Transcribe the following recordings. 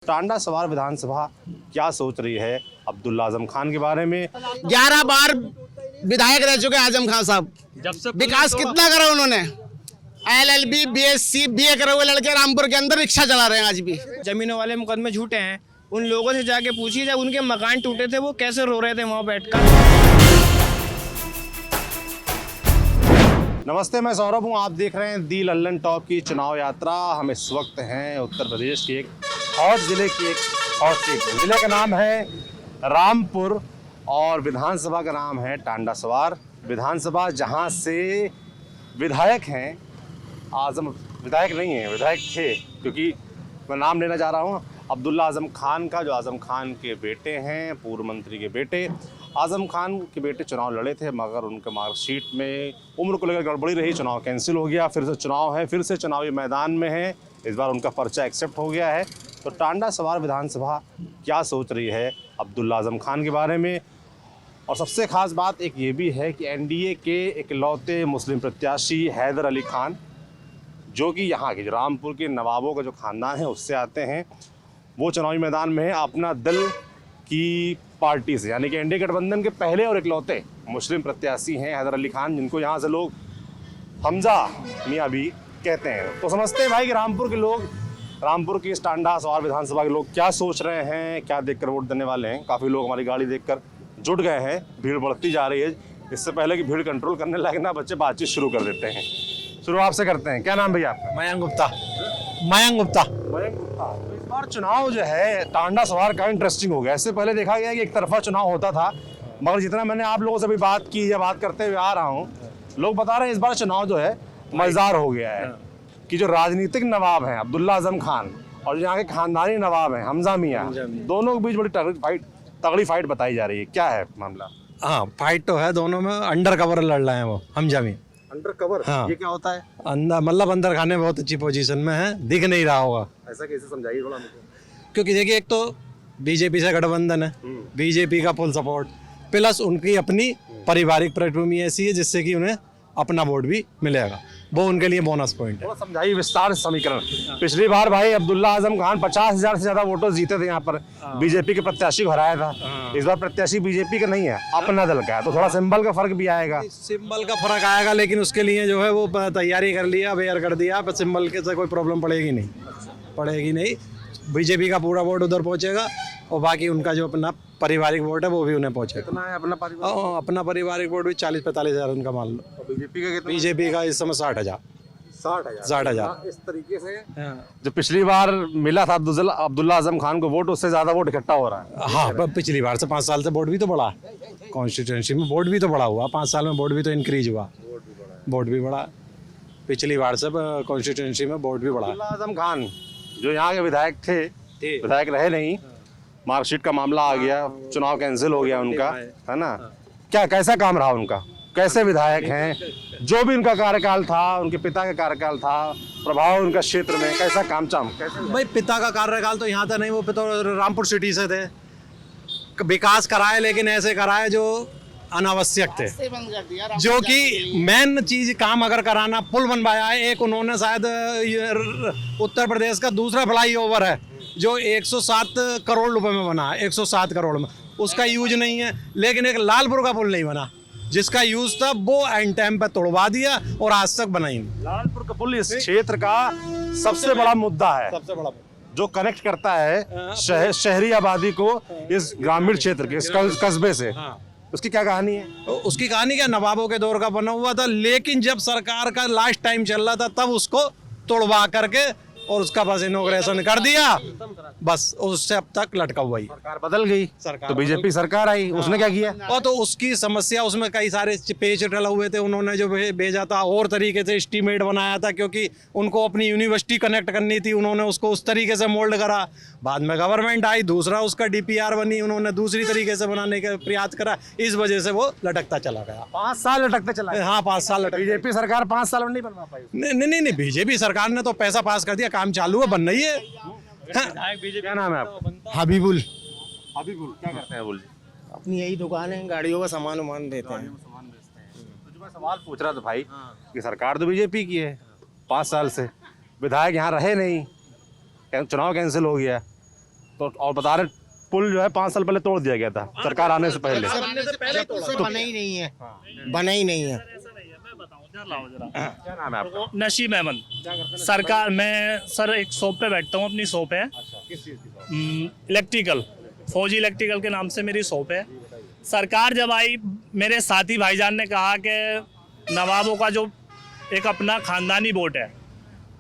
टांडा सवार विधानसभा क्या सोच रही है अब्दुल्ला आजम खान के बारे में। 11 बार विधायक रह चुके आजम खान साहब। जब से विकास कितना करा उन्होंने। LLB BSc BA करे हुए लड़के रामपुर के अंदर रिक्शा चला रहे हैं आज भी। जमीनों वाले मुकदमे झूठे हैं। उन लोगों से जाके पूछिए जब उनके मकान टूटे थे वो कैसे रो रहे थे वहाँ बैठकर। नमस्ते, मैं सौरभ हूँ। आप देख रहे हैं दी लल्लन टॉप की चुनाव यात्रा। हम इस वक्त हैं उत्तर प्रदेश के एक हॉट जिले की एक हॉट सीट। जिले का नाम है रामपुर और विधानसभा का नाम है टांडा सवार विधानसभा, जहाँ से विधायक हैं आजम, विधायक नहीं है, विधायक थे, क्योंकि मैं नाम लेना चाह रहा हूँ अब्दुल्ला आजम खान का, जो आजम खान के बेटे हैं, पूर्व मंत्री के बेटे। आजम खान के बेटे चुनाव लड़े थे, मगर उनके मार्कशीट में उम्र को लेकर गड़बड़ी रही, चुनाव कैंसिल हो गया। फिर से चुनाव है, फिर से चुनावी मैदान में है। इस बार उनका पर्चा एक्सेप्ट हो गया है। तो टांडा सवार विधानसभा क्या सोच रही है अब्दुल्ला आजम खान के बारे में। और सबसे ख़ास बात एक ये भी है कि NDA के इकलौते मुस्लिम प्रत्याशी हैदर अली खान, जो कि यहाँ के रामपुर के नवाबों का जो ख़ानदान है उससे आते हैं, वो चुनावी मैदान में है अपना दल की पार्टी से, यानी कि NDA गठबंधन के पहले और इकलौते मुस्लिम प्रत्याशी हैं हैदर अली खान, जिनको यहाँ से लोग हमजा मियाँ भी कहते हैं। तो समझते हैं भाई कि रामपुर के लोग, रामपुर की इस टांडा सवार विधानसभा के लोग क्या सोच रहे हैं, क्या देखकर वोट देने वाले हैं। काफ़ी लोग हमारी गाड़ी देखकर जुट गए हैं, भीड़ बढ़ती जा रही है। इससे पहले कि भीड़ कंट्रोल करने लगे ना, बच्चे बातचीत शुरू कर देते हैं। शुरू आपसे करते हैं। क्या नाम भैया आपका? मयंक गुप्ता। मयंक गुप्ता। मयंक गुप्ता। तो इस बार चुनाव जो है टांडा सवार का इंटरेस्टिंग हो गया। इससे पहले देखा गया कि एक तरफा चुनाव होता था, मगर जितना मैंने आप लोगों से भी बात की या बात करते हुए आ रहा हूँ, लोग बता रहे हैं इस बार चुनाव जो है मजेदार हो गया है। कि जो राजनीतिक नवाब हैं अब्दुल्ला आजम खान और जो यहाँ के खानदानी नवाब हैं हमजा मियाँ, दोनों के बीच बड़ी तगड़ी फाइट बताई जा रही है। क्या है मामला? हाँ, फाइट तो है, दोनों में अंडर कवर लड़ रहे हैं वो हमजा में। Under cover? हाँ। ये क्या होता है? अंदर मतलब अंदर खाने में बहुत अच्छी पोजीशन में है, दिख नहीं रहा होगा। ऐसा कैसे समझाइए थोड़ा मुझे। क्योंकि देखिए, एक तो बीजेपी से गठबंधन है, बीजेपी का फुल सपोर्ट, प्लस उनकी अपनी पारिवारिक पृष्ठभूमि ऐसी है जिससे कि उन्हें अपना वोट भी मिलेगा, वो उनके लिए बोनस पॉइंट है। थोड़ा समझाइए विस्तार से समीकरण। पिछली बार भाई अब्दुल्ला आजम खान 50,000 से ज्यादा वोटों जीते थे यहाँ पर, बीजेपी के प्रत्याशी को हराया था। इस बार प्रत्याशी बीजेपी का नहीं है, अपना दल का है, तो थोड़ा सिंबल का फर्क भी आएगा। सिंबल का फर्क आएगा, लेकिन उसके लिए जो है वो तैयारी कर लिया, अवेयर कर दिया, पर सिंबल के से कोई प्रॉब्लम पड़ेगी नहीं। बीजेपी का पूरा वोट उधर पहुंचेगा और बाकी उनका जो अपना पारिवारिक वोट है वो भी उन्हें पहुंचेगा। कितना है अपना परिवार? अपना पारिवारिक वोट भी 40-45 हज़ार उनका मान लो। बीजेपी का कितना? बीजेपी का इस समय 60,000। 60,000। इस तरीके से जो पिछली बार मिला था अब्दुल्ला आजम खान को वोट, उससे ज्यादा वोट इकट्ठा हो रहा है। हाँ, पर पिछली बार से 5 साल से वोट भी तो बढ़ा है, कॉन्स्टिट्यूंसी में वोट भी तो बढ़ा हुआ, 5 साल में वोट भी तो इंक्रीज हुआ, वोट भी बढ़ा पिछली बार से कॉन्स्टिट्यूंसी में वोट भी बढ़ा। अब्दुल्ला आजम खान जो यहाँ के विधायक थे, विधायक रहे नहीं, मार्कशीट का मामला आ गया, चुनाव कैंसिल हो गया उनका, है ना। क्या कैसा काम रहा उनका, कैसे विधायक हैं, जो भी उनका कार्यकाल था, उनके पिता का कार्यकाल था, प्रभाव उनका क्षेत्र में कैसा काम कैसे? भाई पिता का कार्यकाल तो यहाँ था नहीं, वो तो रामपुर सिटी से थे, विकास कराए लेकिन ऐसे कराए जो अनावश्यक थे, जो कि मेन चीज काम अगर कराना, पुल बनवाया है एक उन्होंने, शायद उत्तर प्रदेश का दूसरा फ्लाईओवर है जो 107 करोड़ रुपए में बना है, 107 करोड़ में, उसका यूज नहीं है। लेकिन एक लालपुर का पुल नहीं बना जिसका यूज था, वो एंड टाइम पे तोड़वा दिया और आज तक बना ही नहीं। लालपुर का पुल इस क्षेत्र का सबसे बड़ा मुद्दा है, सबसे बड़ा जो कनेक्ट करता है शहरी आबादी को इस ग्रामीण क्षेत्र के, इस कस्बे से। उसकी क्या कहानी है? उसकी कहानी क्या, नवाबों के दौर का बना हुआ था, लेकिन जब सरकार का लास्ट टाइम चल रहा था तब उसको तोड़वा करके और उसका बस इनॉग्रेशन कर दिया, बस उससे अब तक लटका हुआ ही। सरकार बदल गई, तो बीजेपी सरकार आई, उसने क्या किया? और तो उसकी समस्या, उसमें कई सारे पेच डले हुए थे, उन्होंने जो भेजा था और तरीके से एस्टीमेट बनाया था, क्योंकि उनको अपनी यूनिवर्सिटी कनेक्ट करनी थी, उन्होंने उसको उस तरीके से मोल्ड करा। बाद में गवर्नमेंट आई, दूसरा उसका DPR बनी, उन्होंने दूसरी तरीके से बनाने का प्रयास करा, इस वजह से वो लटकता चला गया। 5 साल लटकते चला? हाँ, 5 साल लटक। बीजेपी सरकार 5 साल में नहीं बनवा पाई? नहीं, बीजेपी सरकार ने तो पैसा पास कर दिया, काम चालू है, बन रही है। क्या नाम है आपका? हबीबुल। क्या करते हैं? बोलिए। अपनी यही दुकान है, गाड़ियों का सामान वामान देते हैं। तो जो मैं सवाल पूछ रहा था भाई, कि सरकार तो बीजेपी की है, 5 साल से विधायक यहाँ रहे नहीं, चुनाव कैंसिल हो गया, तो और बता रहे पुल जो है 5 साल पहले तोड़ दिया गया था सरकार आने से पहले। बना ही नहीं है, बना ही नहीं है। क्या नाम है आपका? नशीब अहमद। सरकार, मैं सर एक शॉप पे बैठता हूँ, अपनी शॉप है इलेक्ट्रिकल, फौजी इलेक्ट्रिकल के नाम से मेरी शॉप है। सरकार जब आई, मेरे साथी भाईजान ने कहा कि नवाबों का जो एक अपना खानदानी वोट है,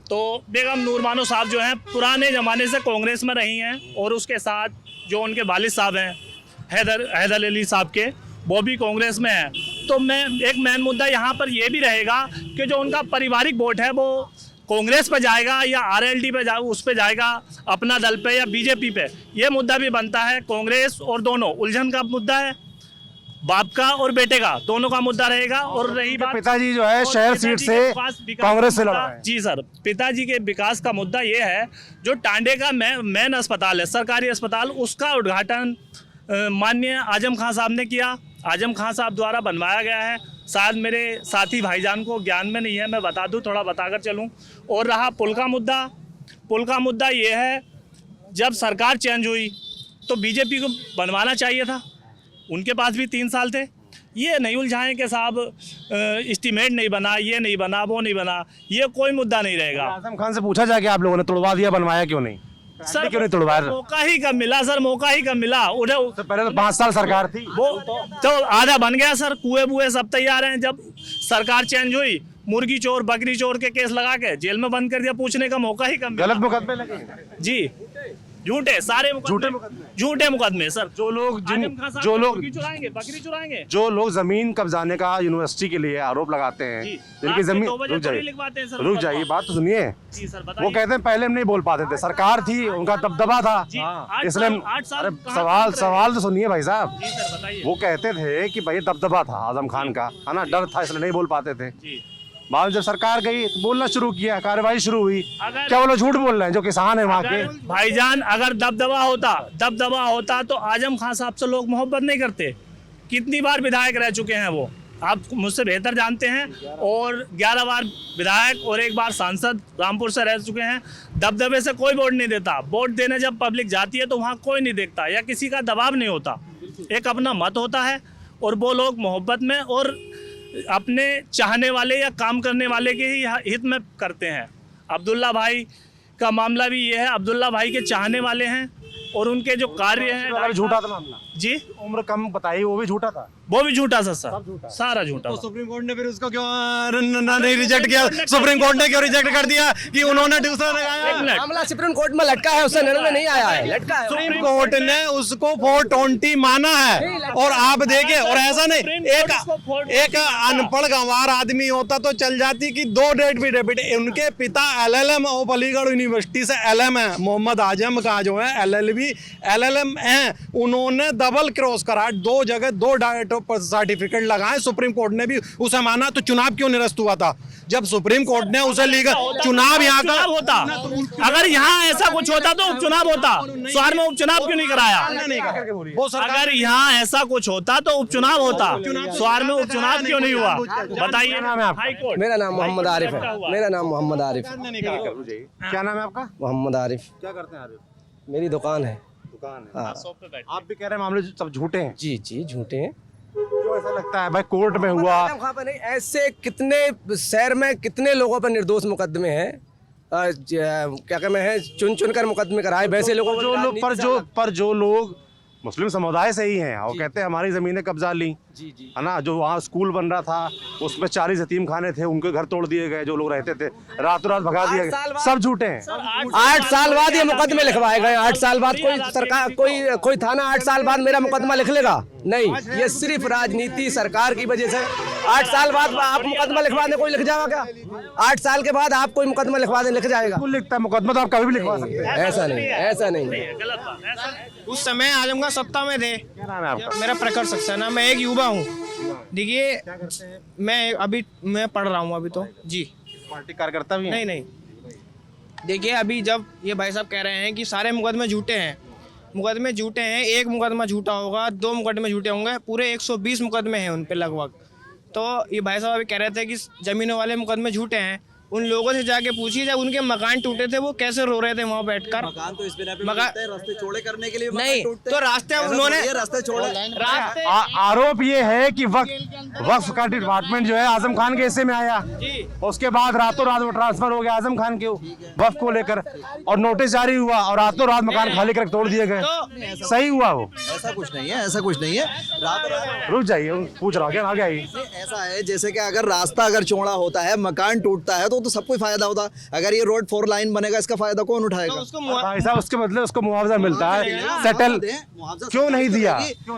तो बेगम नूर बानो साहब जो हैं पुराने ज़माने से कांग्रेस में रही हैं, और उसके साथ जो उनके वालिद साहब हैं हैदर अली साहब के, वो भी कांग्रेस में है। तो मैं एक मेन मुद्दा यहाँ पर ये भी रहेगा कि जो उनका पारिवारिक वोट है वो कांग्रेस पे जाएगा या आरएलडी पे उस पे जाएगा, अपना दल पे या बीजेपी पे, ये मुद्दा भी बनता है। कांग्रेस और दोनों उलझन का मुद्दा है, बाप का और बेटे का, दोनों का मुद्दा रहेगा। और रही बात पिताजी जो है शहर सीट से कांग्रेस से लड़ा है। जी सर, पिताजी के विकास का मुद्दा ये है, जो टांडे का मेन अस्पताल है, सरकारी अस्पताल, उसका उद्घाटन माननीय आजम खान साहब ने किया, आजम खान साहब द्वारा बनवाया गया है। शायद मेरे साथी भाईजान को ज्ञान में नहीं है, मैं बता दूं, थोड़ा बताकर चलूं। और रहा पुल का मुद्दा ये है, जब सरकार चेंज हुई तो बीजेपी को बनवाना चाहिए था, उनके पास भी 3 साल थे। ये नहीं उलझाएं कि साहब एस्टीमेट नहीं बना, ये नहीं बना, वो नहीं बना, ये कोई मुद्दा नहीं रहेगा। आजम खान से पूछा जाए कि आप लोगों ने तोड़वा दिया, बनवाया क्यों नहीं? सर क्यों नहीं तोड़वाया? मौका ही कब मिला सर, मौका ही कब मिला। उधर तो पहले तो 5 साल सरकार थी, वो तो आधा बन गया सर, कुएं बुए सब तैयार हैं। जब सरकार चेंज हुई, मुर्गी चोर बकरी चोर के केस लगा के जेल में बंद कर दिया, पूछने का मौका ही कम। गलत मुकदमे लगे जी, झूठे सारे झूठे मुकदमे सर। जो लोग मुर्गी चुराएंगे, बकरी चुराएंगे, जो लोग जमीन कब्जाने का यूनिवर्सिटी के लिए आरोप लगाते हैं, जिनकी जमीन, रुक जाइए बात तो सुनिए। जी सर, वो कहते हैं पहले हम नहीं बोल पाते थे, सरकार थी, उनका दबदबा था, इसलिए अरे सवाल तो सुनिए भाई साहब। वो कहते थे कि भाई दबदबा था आजम खान का, है ना, डर था, इसलिए नहीं बोल पाते थे। बाद जब सरकार गई तो बोलना शुरू किया, कार्रवाई शुरू हुई। क्या वो लोग झूठ बोल रहे हैं जो किसान है वहाँ के? भाईजान, अगर दबदबा होता तो आजम खान साहब से लोग मोहब्बत नहीं करते। कितनी बार विधायक रह चुके हैं वो, आप मुझसे बेहतर जानते हैं। और 11 बार विधायक और 1 बार सांसद रामपुर से रह चुके हैं। दबदबे से कोई वोट नहीं देता। वोट देने जब पब्लिक जाती है तो वहाँ कोई नहीं देखता या किसी का दबाव नहीं होता, एक अपना मत होता है। और वो लोग मोहब्बत में और अपने चाहने वाले या काम करने वाले के ही हित में करते हैं। अब्दुल्ला भाई का मामला भी ये है, अब्दुल्ला भाई के चाहने वाले हैं और उनके जो कार्य हैं। झूठा था मामला जी, उम्र कम बताई, वो भी झूठा था, वो भी झूठा सर, सारा झूठा। तो सुप्रीम कोर्ट ने फिर उसको क्यों नहीं रिजेक्ट किया? सुप्रीम कोर्ट ने क्यों रिजेक्ट कर दिया कि उन्होंने दूसरा लगाया? मामला सुप्रीम कोर्ट में लटका है, उससे निर्णय नहीं आया है, लटका है। सुप्रीम कोर्ट ने उसको 420 माना है। और आप देखिए, और ऐसा नहीं, एक अनपढ़ गंवार आदमी होता तो चल जाती कि 2 डेट भी डेबिट। उनके पिता LLM ऑफ अलीगढ़ यूनिवर्सिटी से LM है, मोहम्मद आजम का जो है LLM है, उन्होंने डबल क्रॉस करा, 2 जगह 2 डायरेक्ट सर्टिफिकेट लगाए। सुप्रीम कोर्ट ने भी उसे माना, तो चुनाव क्यों निरस्त हुआ था? जब सुप्रीम कोर्ट ने उसे लीगल चुनाव यहाँ का होता, अगर यहाँ ऐसा कुछ होता तो उपचुनाव होता। शहर में उपचुनाव क्यों नहीं कराया? अगर यहाँ ऐसा कुछ होता तो उपचुनाव होता, शहर में उपचुनाव क्यों नहीं हुआ? बताइए। मेरा नाम मोहम्मद आरिफ है। मेरा नाम मोहम्मद आरिफ। क्या नाम है आपका? मोहम्मद आरिफ। क्या करते हैं आप? मेरी दुकान है। दुकान है। आप भी कह रहे हैं मामले सब झूठे हैं? जी जी, झूठे हैं। क्यों ऐसा लगता है भाई? कोर्ट में हुआ, ऐसे कितने शहर में कितने लोगों पर निर्दोष मुकदमे हैं, क्या कहते हैं, चुन चुन कर मुकदमे कराए। वैसे लोगों पर जो लोग मुस्लिम समुदाय से ही हैं, वो कहते हैं हमारी जमीनें कब्जा ली, है ना, जो वहाँ स्कूल बन रहा था उसमें 40 यतीम खाने थे, उनके घर तोड़ दिए गए, जो लोग रहते थे रातों रात भगा दिए गए, सब झूठे हैं। 8 साल बाद ये मुकदमे लिखवाए गए। 8 साल बाद कोई सरकार, कोई थाना 8 साल बाद मेरा मुकदमा लिख लेगा? नहीं, ये सिर्फ राजनीति सरकार की वजह से। 8 साल बाद आप मुकदमा लिखवा दें, कोई लिख जाएगा क्या? 8 साल के बाद आप कोई मुकदमा लिखवा दें, लिख जाएगा? लिखता है मुकदमा तो आप कभी भी लिखवा सकते हैं। ऐसा नहीं, ऐसा नहीं। उस समय आजम खान सत्ता में थे। क्या नाम है आपका? मेरा प्रखर सक्सेना, मैं एक युवा हूँ। देखिए, मैं पढ़ रहा हूँ अभी तो। जी, पार्टी कार्यकर्ता भी हैं? नहीं। देखिए, अभी जब ये भाई साहब कह रहे हैं कि सारे मुकदमे झूठे हैं, मुकदमे झूठे हैं, एक मुकदमा झूठा होगा, 2 मुकदमे झूठे होंगे, पूरे 120 मुकदमे हैं उन पे लगभग। तो ये भाई साहब अभी कह रहे थे कि जमीनों वाले मुकदमे झूठे हैं, उन लोगों से जाके पूछिए जब उनके मकान टूटे थे वो कैसे रो रहे थे वहाँ बैठकर। मकान तो इस बिना पे मकान- टूटते हैं, रास्ते चौड़े करने के लिए मकान नहीं टूटते तो हैं। रास्ते ऐसा उन्होंने थोड़ी है, रास्ते चौड़े रास्ते आरोप ये है कि वक्फ का डिपार्टमेंट जो है आजम खान के हिस्से में आया, उसके बाद रातों रात वो ट्रांसफर हो गया आजम खान के वक्फ को लेकर, और नोटिस जारी हुआ और रातों रात मकान खाली करके तोड़ दिए गए। सही हुआ वो? ऐसा कुछ नहीं है, ऐसा कुछ नहीं है। रात रुक जाइए, पूछ रहा क्या आगे आइए। ऐसा है जैसे कि अगर रास्ता अगर चौड़ा होता है, मकान टूटता है तो सबको फायदा होता है। अगर ये रोड 4 लाइन बनेगा, इसका फायदा कौन उठाएगा? तो उसको भाई साहब उसके बदले उसको मुआवजा मिलता है, सेटल क्यों नहीं दिया?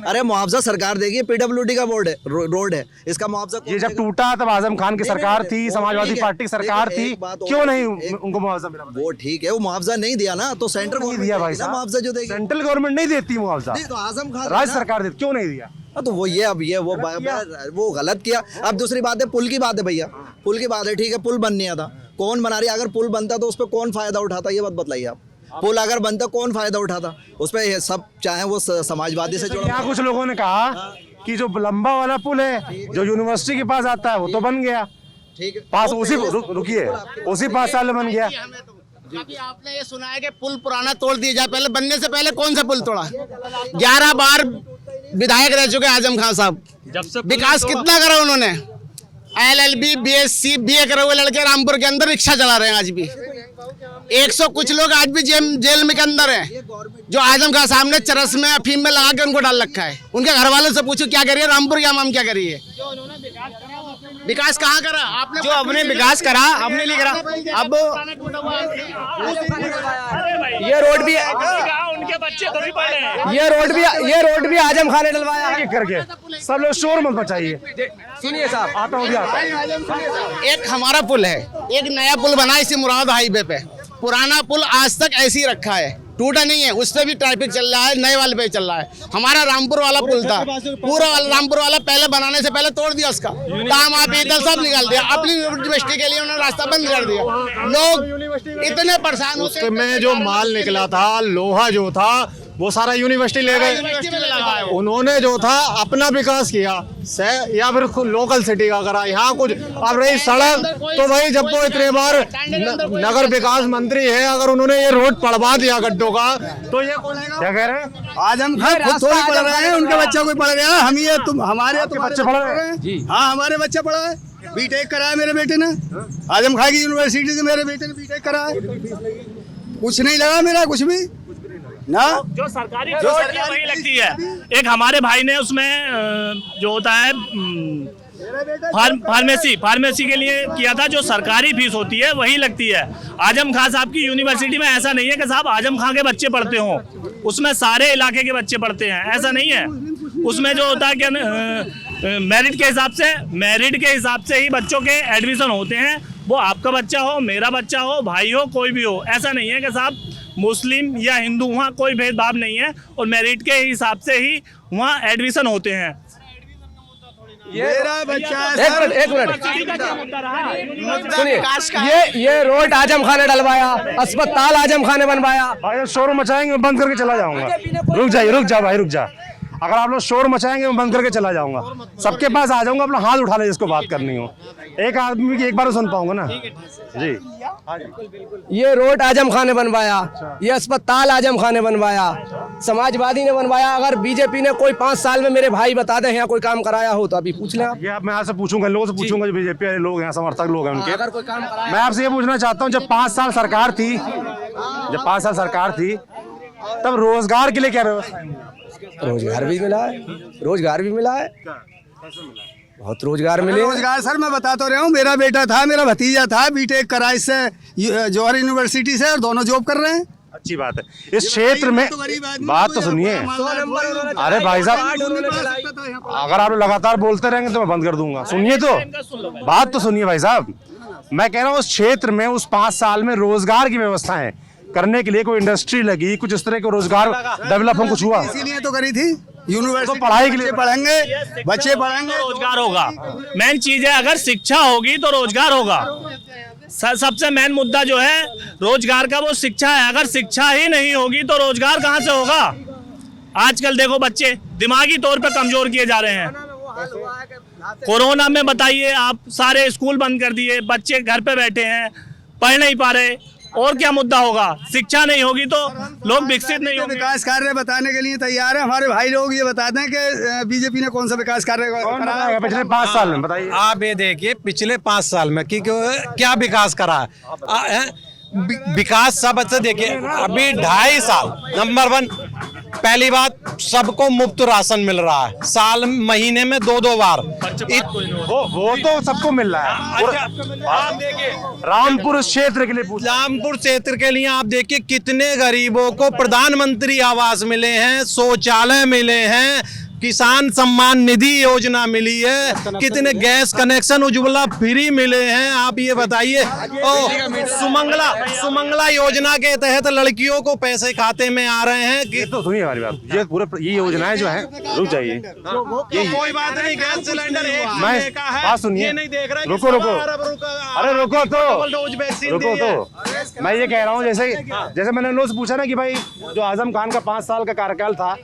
अरे मुआवजा सरकार देगी, पीडब्ल्यूडी का बोर्ड है, रोड है, इसका मुआवजा कौन ये जब देगा? टूटा तब आजम खान की सरकार थी, समाजवादी ठीक है। पार्टी की सरकार देखो, थी, एक बात और क्यों है, नहीं एक- उनको मुआवजा मिला? वो ठीक है, वो मुआवजा नहीं दिया ना, तो सेंट्रल नहीं गवर्नमेंट दिया भाई देगी ना साहब, मुआवजा जो देगी। सेंट्रल गवर्नमेंट नहीं देती मुआवजा, नहीं, तो आजम खान राज्य सरकार देती, क्यों नहीं दिया? हाँ, तो वो ये अब ये वो गलत किया। अब दूसरी बात है, पुल की बात है भैया, पुल की बात है, ठीक है, पुल बन नहीं था, कौन बना रही है? अगर पुल बनता तो उस पर कौन फायदा उठाता, ये बात बताइए आप। पुल अगर बनता कौन फायदा उठाता उस पर? सब चाहे वो समाजवादी से जुड़ा। यहाँ कुछ लोगों ने कहा कि जो लंबा वाला पुल है जो यूनिवर्सिटी के पास आता है वो तो बन गया, ठीक है, पास उसी रुकिए उसी 5 साल में बन गया। अभी आपने ये सुना है कि पुल पुराना तोड़ दिया जाए, पहले बनने से पहले कौन सा पुल तोड़ा? 11 बार विधायक रह चुके आजम खान साहब, विकास कितना करा उन्होंने? LLB BSc BA करे हुए लड़के रामपुर के अंदर रिक्शा चला रहे हैं आज भी। 100 कुछ लोग आज भी जेल में के अंदर हैं, जो आजम खान साहब ने चरस में अफीम में लगा के उनको डाल रखा है। उनके घर वालों से पूछो क्या करिए, रामपुर की आवाम क्या करिए? विकास कहाँ करा आपने? जो अपने विकास करा अपने लिए करा। अब ये रोड भी उनके बच्चे तो भी पढ़े हैं। ये रोड भी आजम खान ने डलवाया है। एक करके सब लोग शोर मत मचाइए। सुनिए साहब, आता हूँ भी आता हूँ। एक हमारा पुल है, एक नया पुल बना इसी मुराद हाईवे पे। पुराना पुल आज तक ऐसे ही रखा है, टूटा नहीं है, उस पे भी ट्रैफिक चल रहा है, नए वाले पे चल रहा है। हमारा रामपुर वाला पुल था, पूरा रामपुर वाला पहले बनाने से पहले तोड़ दिया, उसका काम आप इधर सब निकाल दिया, अपनी यूनिवर्सिटी के लिए उन्होंने रास्ता बंद कर दिया। लोग इतने परेशान होते उसके में जो माल निकला था, लोहा जो था, वो सारा यूनिवर्सिटी ले गए। यूनिवर्सिटी में लगा है वो। उन्होंने जो था अपना विकास किया या फिर लोकल सिटी का करा। यहाँ कुछ अब रही सड़क, तो भाई जब वो इतने बार नगर विकास मंत्री है, अगर उन्होंने ये रोड पड़वा दिया गड्ढों का, तो ये क्या कह रहे हैं? आजम खान खुद थोड़ी पढ़ रहे हैं, उनके बच्चों को पढ़ गया। हम ये तुम हमारे बच्चे पढ़ रहे हैं? हाँ, हमारे बच्चे पढ़ा है, बीटेक करा है मेरे बेटे ने, आजम खान की यूनिवर्सिटी से मेरे बेटे ने बीटेक करा है। कुछ नहीं लगा मेरा, कुछ भी ना। जो सरकारी वही लगती है। एक हमारे भाई ने उसमें जो होता है फार्मेसी के लिए किया था, जो सरकारी फीस होती है वही लगती है। आजम खान साहब की यूनिवर्सिटी में ऐसा नहीं है कि साहब आजम खान के बच्चे पढ़ते हों, उसमें सारे इलाके के बच्चे पढ़ते हैं, ऐसा नहीं है। उसमें जो होता है कि मेरिट के हिसाब से ही बच्चों के एडमिशन होते हैं। वो आपका बच्चा हो, मेरा बच्चा हो, भाई हो, कोई भी हो, ऐसा नहीं है कि साहब मुस्लिम या हिंदू, वहाँ कोई भेदभाव नहीं है और मेरिट के हिसाब से ही वहाँ एडमिशन होते हैं। मेरा बच्चा एक मिनट सुनिए, ये रोड आजम खान ने डलवाया, अस्पताल आजम खान ने बनवाया। भाई शोर मचाएंगे मैं बंद करके चला जाऊंगा। रुक जा भाई, रुक जा। अगर आप लोग शोर मचाएंगे मैं बंद करके चला जाऊंगा, सबके पास आ जाऊंगा, अपना हाथ उठा ले जिसको बात करनी हो। एक आदमी की एक बार सुन पाऊंगा ना जी। ये रोड आजम खान ने बनवाया, ये अस्पताल आजम खान ने बनवाया, समाजवादी ने बनवाया। अगर बीजेपी ने कोई 5 साल में मेरे भाई बता दे यहाँ कोई काम कराया हो तो अभी पूछ लें आप। ये आप मैं आपसे पूछूंगा, लोगों से पूछूंगा जो बीजेपी वाले लोग हैं, समर्थक लोग हैं उनके। अगर कोई काम कराया, मैं आपसे ये पूछना चाहता हूँ, जब 5 साल सरकार थी तब रोजगार के लिए क्या व्यवस्था है? रोजगार भी मिला है, बहुत रोजगार मिले। रोजगार सर मैं बता तो रहा हूँ, मेरा बेटा था, मेरा भतीजा था, बीटेक करा इससे जौहर यूनिवर्सिटी से, और दोनों जॉब कर रहे हैं। अच्छी बात है। इस क्षेत्र में बात तो सुनिए। अरे भाई साहब, अगर आप लगातार बोलते रहेंगे तो मैं बंद कर दूंगा। सुनिए तो, बात तो सुनिए भाई साहब। मैं कह रहा हूँ उस क्षेत्र में उस 5 साल में रोजगार की व्यवस्था है करने के लिए, कोई इंडस्ट्री लगी, कुछ इस तरह के रोजगार डेवलप हो, कुछ हुआ? इसीलिए तो करी थी यूनिवर्सिटी, तो पढ़ाई के लिए पढ़ेंगे, बच्चे पढ़ेंगे, रोजगार होगा। मेन चीज है, अगर शिक्षा होगी तो रोजगार होगा। सबसे मेन मुद्दा जो है रोजगार का, वो शिक्षा है। अगर शिक्षा ही नहीं होगी तो रोजगार कहाँ से होगा? आजकल देखो बच्चे दिमागी तौर पे कमजोर किए जा रहे हैं। कोरोना में बताइए आप, सारे स्कूल बंद कर दिए, बच्चे घर पे बैठे हैं, पढ़ नहीं पा रहे, और क्या मुद्दा होगा? शिक्षा नहीं होगी तो लोग विकसित नहीं होंगे। विकास कार्य बताने के लिए तैयार है हमारे भाई लोग। ये बताते हैं कि बीजेपी ने कौन सा विकास कार्य कराया पिछले 5 साल में, बताइए आप ये देखिए पिछले 5 साल में कि क्या विकास करा है। विकास सबसे देखिए, अभी 2.5 साल, नंबर 1 पहली बात, सबको मुफ्त राशन मिल रहा है, साल महीने में 2-2 बार। वो तो सबको मिल रहा है। आप देखिए रामपुर क्षेत्र के लिए रामपुर क्षेत्र के लिए आप देखिए कितने गरीबों को प्रधानमंत्री आवास मिले हैं, शौचालय मिले हैं, किसान सम्मान निधि योजना मिली है, कितने गैस कनेक्शन उज्ज्वला फ्री मिले हैं। आप ये बताइए, सुमंगला योजना के तहत लड़कियों को पैसे खाते में आ रहे हैं कि तो सुनिए हमारी बात, ये पूरे ये योजनाएं जो है, रुक जाइए, कोई बात नहीं, गैस सिलेंडर मैं बात सुनिए, नहीं देख रहे, रुको, अरे रुको तो मैं ये कह रहा हूँ, जैसे मैंने उन लोगों से पूछा ना कि भाई जो आजम खान का 5 साल का कार्यकाल था,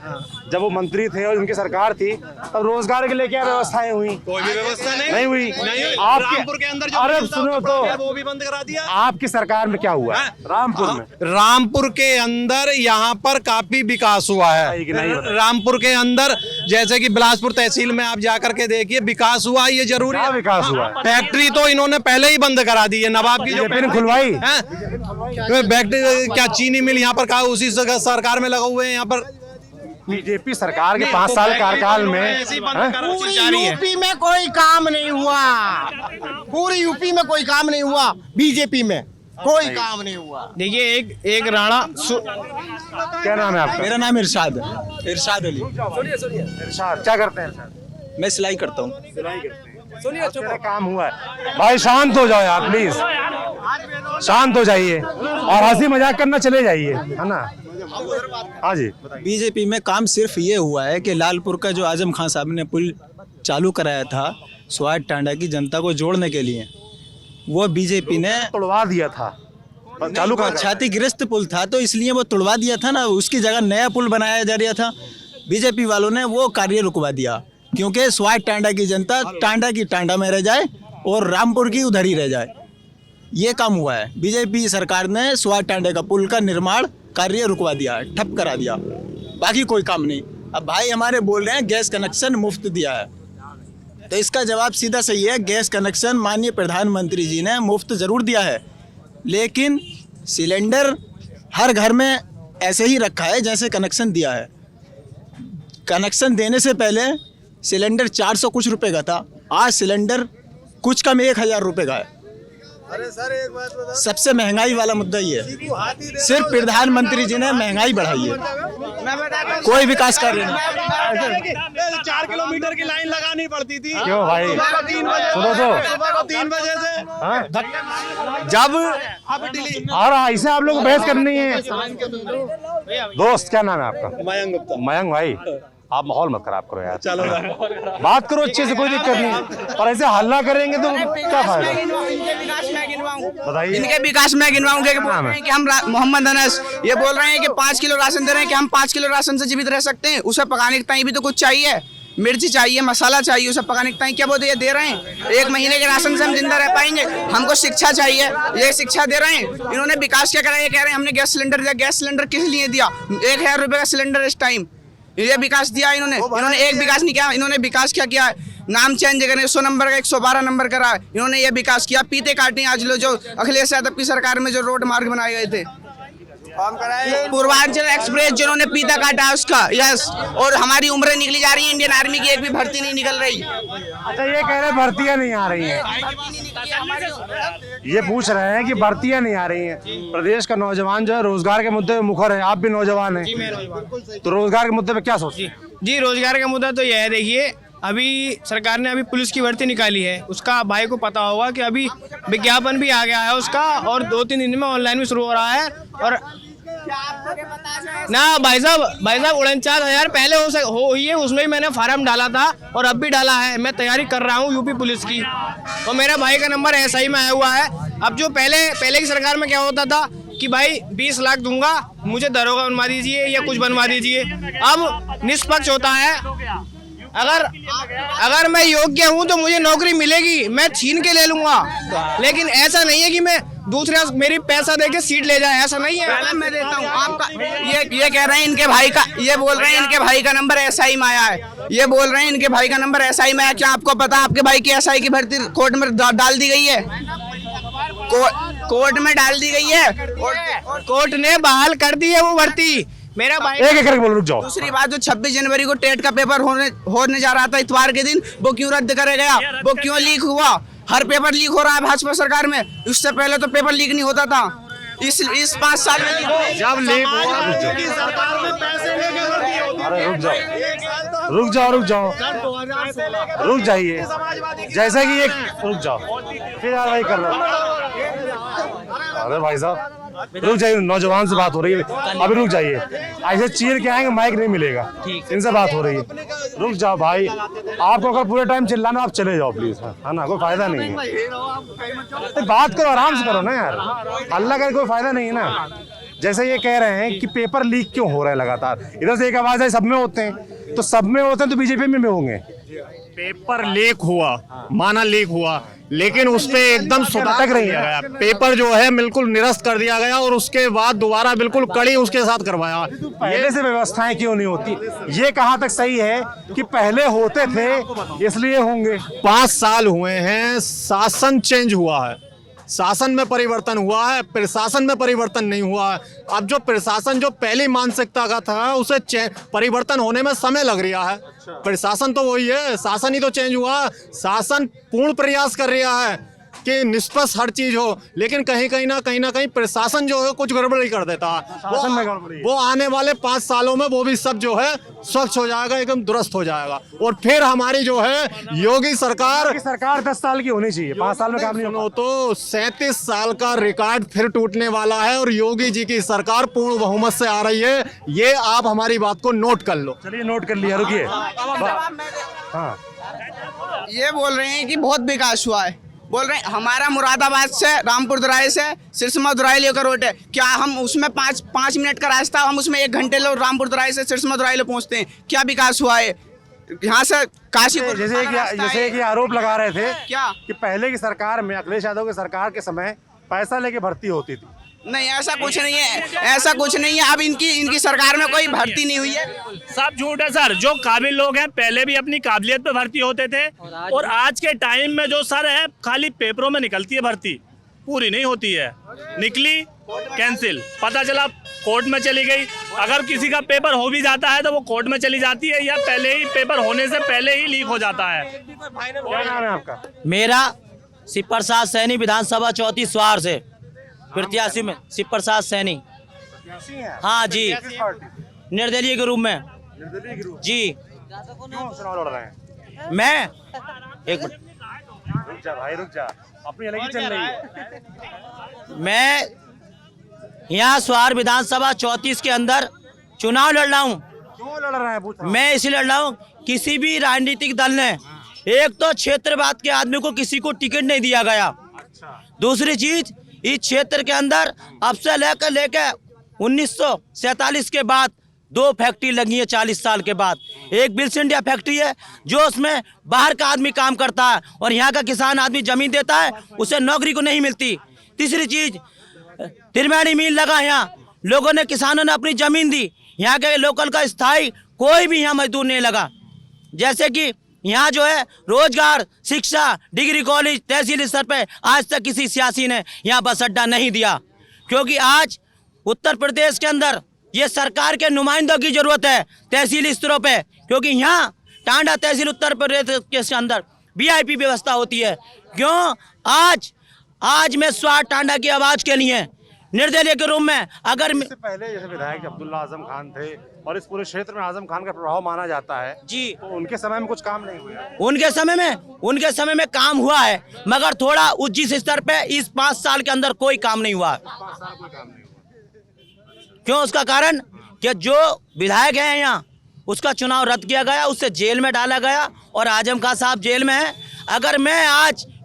जब वो मंत्री थे और उनकी सरकार थी, तब रोजगार के लिए क्या व्यवस्थाएं हुई? कोई भी व्यवस्था नहीं हुई। रामपुर के अंदर जो अरे सुनो तो, वो भी बंद करा दिया। आपकी सरकार में क्या हुआ है रामपुर में? रामपुर के अंदर यहाँ पर काफी विकास हुआ है। रामपुर के अंदर जैसे कि बिलासपुर तहसील में आप जाकर के देखिए, विकास हुआ, ये जरूरी है। विकास हुआ, फैक्ट्री तो इन्होंने पहले ही बंद करा दी है, नवाब की जो फिर खुलवाई क्या चीनी मिल यहाँ पर कहा उसी सरकार में लगा हुए हैं। यहाँ पर बीजेपी सरकार के 5 साल कार्यकाल में पूरी यूपी में कोई काम नहीं हुआ, पूरी यूपी में कोई काम नहीं हुआ, बीजेपी में कोई काम नहीं हुआ। देखिए एक राणा क्या नाम है आपका? मेरा नाम इरशाद है, इरशाद अली। इरशाद, क्या करते हैं इरशाद? मैं सिलाई करता हूँ। तेरा काम हुआ है भाई, शांत हो जाओ यार प्लीज, शांत हो जाइए और हंसी मजाक करना चले जाइए, है ना? हाँ जी। बीजेपी में काम सिर्फ ये हुआ है कि लालपुर का जो आजम खान साहब ने पुल चालू कराया था स्वाट टांडा की जनता को जोड़ने के लिए, वो बीजेपी ने तोड़वा दिया था, चालू का क्षतिग्रस्त पुल था तो इसलिए वो तोड़वा दिया था ना, उसकी जगह नया पुल बनाया जा रहा था। बीजेपी वालों ने वो कार्य रुकवा दिया क्योंकि स्वाट टांडा की जनता टांडा की टांडा में रह जाए और रामपुर की उधर ही रह जाए। ये काम हुआ है। बीजेपी सरकार ने स्वाट टांडे का पुल का निर्माण कार्य रुकवा दिया, ठप करा दिया, बाकी कोई काम नहीं। अब भाई हमारे बोल रहे हैं गैस कनेक्शन मुफ्त दिया है, तो इसका जवाब सीधा सही है, गैस कनेक्शन माननीय प्रधानमंत्री जी ने मुफ्त ज़रूर दिया है, लेकिन सिलेंडर हर घर में ऐसे ही रखा है जैसे कनेक्शन दिया है। कनेक्शन देने से पहले सिलेंडर 400 कुछ रुपए का था, आज सिलेंडर कुछ कम 1000 रुपए का है। अरे सर एक बात बता, सबसे महंगाई वाला मुद्दा ये है, सिर्फ प्रधानमंत्री जी ने महंगाई बढ़ाई है, कोई विकास कार्य नहीं। 4 किलोमीटर की लाइन लगानी पड़ती थी। क्यों भाई? सुनो तो, 3 बजे से जब और ऐसे आप लोग बहस करनी है। दोस्त क्या नाम है आपका? मयंक गुप्ता। मयंक भाई, आप माहौल मत खराब करो यार, चलो बात करो अच्छे से, कोई दिक्कत नहीं, और ऐसे हल्ला करेंगे तो क्या फायदा? बताइए। इनके विकास में गिनवाऊंगे कि हम मोहम्मद अनस ये बोल रहे हैं कि 5 किलो राशन दे रहे हैं कि हम 5 किलो राशन से जीवित रह सकते हैं। उसे पकाने के टाइम भी तो कुछ चाहिए, मिर्ची चाहिए, मसाला चाहिए, उसे पकाने के टाइम क्या वो दे रहे हैं? 1 महीने के राशन से हम जिंदा रह पाएंगे? हमको शिक्षा चाहिए, ये शिक्षा दे रहे हैं। इन्होंने विकास क्या करा? ये कह रहे हैं हमने गैस सिलेंडर दिया। गैस सिलेंडर किस लिए दिया? 1000 रुपए का सिलेंडर इस टाइम, ये विकास दिया इन्होंने? एक विकास नहीं किया। इन्होंने विकास क्या किया? नाम चेंज करने 100 नंबर का 112 नंबर करा, इन्होंने ये विकास किया। पीते काटने आज लो जो अखिलेश यादव की सरकार में जो रोड मार्ग बनाए गए थे, पूर्वांचल एक्सप्रेस जिन्होंने पीता काटा उसका, यस। और हमारी उम्रें निकली जा रही है, इंडियन आर्मी की एक भी भर्ती नहीं निकल रही। अच्छा, ये कह रहे भर्तियां नहीं आ रही हैं, ये पूछ रहे हैं कि भर्तियां नहीं आ रही हैं। प्रदेश का नौजवान जो है रोजगार के मुद्दे पे मुखर है, आप भी नौजवान हैं, तो रोजगार के मुद्दे पे क्या सोचते हैं? जी, रोजगार का मुद्दा तो यह है, देखिए अभी सरकार ने अभी पुलिस की भर्ती निकाली है, उसका भाई को पता होगा कि अभी विज्ञापन भी आ गया है उसका, और 2-3 दिन में ऑनलाइन भी शुरू हो रहा है। और ना भाई साहब 49,000 पहले हो ही है, उसमें भी मैंने फार्म डाला था और अब भी डाला है। मैं तैयारी कर रहा हूँ यूपी पुलिस की, और मेरा भाई का नंबर SI में आया हुआ है। अब जो पहले की सरकार में क्या होता था कि भाई 20 लाख दूंगा, मुझे दरोगा बनवा दीजिए या कुछ बनवा दीजिए। अब निष्पक्ष होता है, अगर मैं योग्य हूँ तो मुझे नौकरी मिलेगी, मैं छीन के ले लूंगा, लेकिन ऐसा नहीं है कि मैं दूसरे मेरी पैसा देके सीट ले जाए, ऐसा नहीं है। मैं देता हूँ आपका, ये कह रहे हैं इनके भाई का, ये बोल रहे हैं इनके भाई का नंबर एसआई में आया है, ये बोल रहे हैं इनके भाई का नंबर एसआई में आया। क्या आपको पता आपके भाई की एसआई की भर्ती कोर्ट में डाल दी गई है? कोर्ट में डाल दी गई है, कोर्ट ने बहाल कर दी है वो भर्ती। मेरा भाई एक करके बोलो, रुक जाओ। दूसरी बात, जो 26 जनवरी को टेट का पेपर होने जा रहा था इतवार के दिन, वो क्यों रद्द करे गया? वो क्यों लीक हुआ? हर पेपर लीक हो रहा है भाजपा सरकार में, इससे पहले तो पेपर लीक नहीं होता था। इस 5 साल में जब लीक हुआ अरे रुक जाइए, जैसे कि एक रुक जाओ, फिर यार भाई कर रहा। अरे भाई साहब रुक जाइए, नौजवान से बात हो रही है, अभी रुक जाइए। ऐसे चीर के आएंगे माइक नहीं मिलेगा, इनसे बात हो रही है। रुक जाओ भाई, आपको अगर पूरे टाइम चिल्लाना आप चले जाओ प्लीज, है ना, कोई फायदा नहीं है। तो बात करो, आराम से करो ना यार, अल्लाह का कोई फायदा नहीं है ना। जैसे ये कह रहे हैं कि पेपर लीक क्यों हो रहा है लगातार, इधर से एक आवाज है सब में होते हैं, तो सब में होते हैं तो बीजेपी में भी होंगे। पेपर लीक हुआ, माना लीक हुआ, लेकिन उस पे एकदम सुधार रही है। पेपर जो है बिल्कुल निरस्त कर दिया गया और उसके बाद दोबारा बिल्कुल कड़ी उसके साथ करवाया। पहले से व्यवस्थाएं क्यों नहीं होती, ये कहाँ तक सही है कि पहले होते थे इसलिए होंगे? 5 साल हुए हैं, शासन चेंज हुआ है, शासन में परिवर्तन हुआ है, प्रशासन में परिवर्तन नहीं हुआ है। अब जो प्रशासन जो पहली मानसिकता का था उसे परिवर्तन होने में समय लग रहा है। प्रशासन तो वही है, शासन ही तो चेंज हुआ। शासन पूर्ण प्रयास कर रहा है कि निष्पक्ष हर चीज हो, लेकिन कहीं ना कहीं प्रशासन जो है कुछ गड़बड़ी कर देता है। वो आने वाले 5 सालों में वो भी सब जो है स्वच्छ हो जाएगा, एकदम दुरुस्त हो जाएगा। और फिर हमारी जो है योगी सरकार 10 साल की होनी चाहिए, 5 साल में काम नहीं होगा। तो 37 साल का रिकॉर्ड फिर टूटने वाला है और योगी जी की सरकार पूर्ण बहुमत से आ रही है। ये आप हमारी बात को नोट कर लो। चलिए नोट कर लिया, रुकिए। हाँ, ये बोल रहे हैं कि बहुत विकास हुआ है, बोल रहे हैं हमारा मुरादाबाद से रामपुर दुराई से सिरसमा दुराई लेकर रोड है, क्या हम उसमें 5 मिनट का रास्ता, हम उसमें 1 घंटे लो रामपुर दुराई से सिरसमा दुराई ले पहुंचते हैं? क्या विकास हुआ है? यहाँ से काशीपुर जैसे कि आरोप लगा रहे थे क्या कि पहले की सरकार में, अखिलेश यादव की सरकार के समय पैसा लेके भर्ती होती थी। नहीं, ऐसा कुछ नहीं है, ऐसा कुछ नहीं है। अब इनकी सरकार में कोई भर्ती नहीं हुई है, सब झूठ है सर। जो काबिल लोग हैं पहले भी अपनी काबिलियत पे भर्ती होते थे, और आज के टाइम में जो सर है खाली पेपरों में निकलती है भर्ती, पूरी नहीं होती है। निकली कैंसिल, पता चला कोर्ट में चली गई। अगर किसी का पेपर हो भी जाता है तो वो कोर्ट में चली जाती है, या पहले ही पेपर होने से पहले ही लीक हो जाता है। क्या नाम है आपका? मेरा शिव प्रसाद सैनी, विधानसभा 34 स्वार से प्रत्याशी में शिव प्रसाद सैनी। हाँ जी, निर्दलीय के रूप में जी। क्यों चुनाव लड़ रहे हैं? मैं एक मिनट, रुक जा भाई, रुक जा, अपनी अलग ही चल रही है। मैं यहाँ स्वार विधानसभा 34 के अंदर चुनाव लड़ रहा हूँ। क्यों लड़ रहे हैं? मैं इसलिए लड़ रहा हूँ, किसी भी राजनीतिक दल ने, एक तो क्षेत्रवाद के आदमी को किसी को टिकट नहीं दिया गया। दूसरी चीज, इस क्षेत्र के अंदर अब से लेकर 1947 के बाद 2 फैक्ट्री लगी है 40 साल के बाद। एक बिल्स इंडिया फैक्ट्री है जो उसमें बाहर का आदमी काम करता है और यहाँ का किसान आदमी जमीन देता है, उसे नौकरी को नहीं मिलती। तीसरी चीज, त्रिवेणी मिल लगा, यहाँ लोगों ने, किसानों ने अपनी जमीन दी, यहाँ के लोकल का स्थायी कोई भी यहाँ मजदूर नहीं लगा। जैसे कि यहाँ जो है रोजगार, शिक्षा, डिग्री कॉलेज, तहसील स्तर पे आज तक किसी सियासी ने यहाँ बस अड्डा नहीं दिया, क्योंकि आज उत्तर प्रदेश के अंदर ये सरकार के नुमाइंदों की जरूरत है तहसील स्तरों पे, क्योंकि यहाँ टांडा तहसील उत्तर प्रदेश के अंदर VIP व्यवस्था होती है। क्यों? आज मैं स्वार टांडा की आवाज के लिए निर्दलीय के रूप में, अगर इससे पहले जैसे विधायक अब्दुल्ला आजम खान थे और इस पूरे क्षेत्र में आजम खान का प्रभाव माना जाता है जी, तो उनके समय में कुछ काम नहीं हुआ? उनके समय में काम हुआ है, मगर थोड़ा उच्च स्तर पे इस 5 साल के अंदर कोई काम नहीं हुआ। क्यों? उसका कारण कि जो विधायक है यहाँ, उसका चुनाव रद्द किया गया, उससे जेल में डाला गया और आजम खान साहब जेल में है। अगर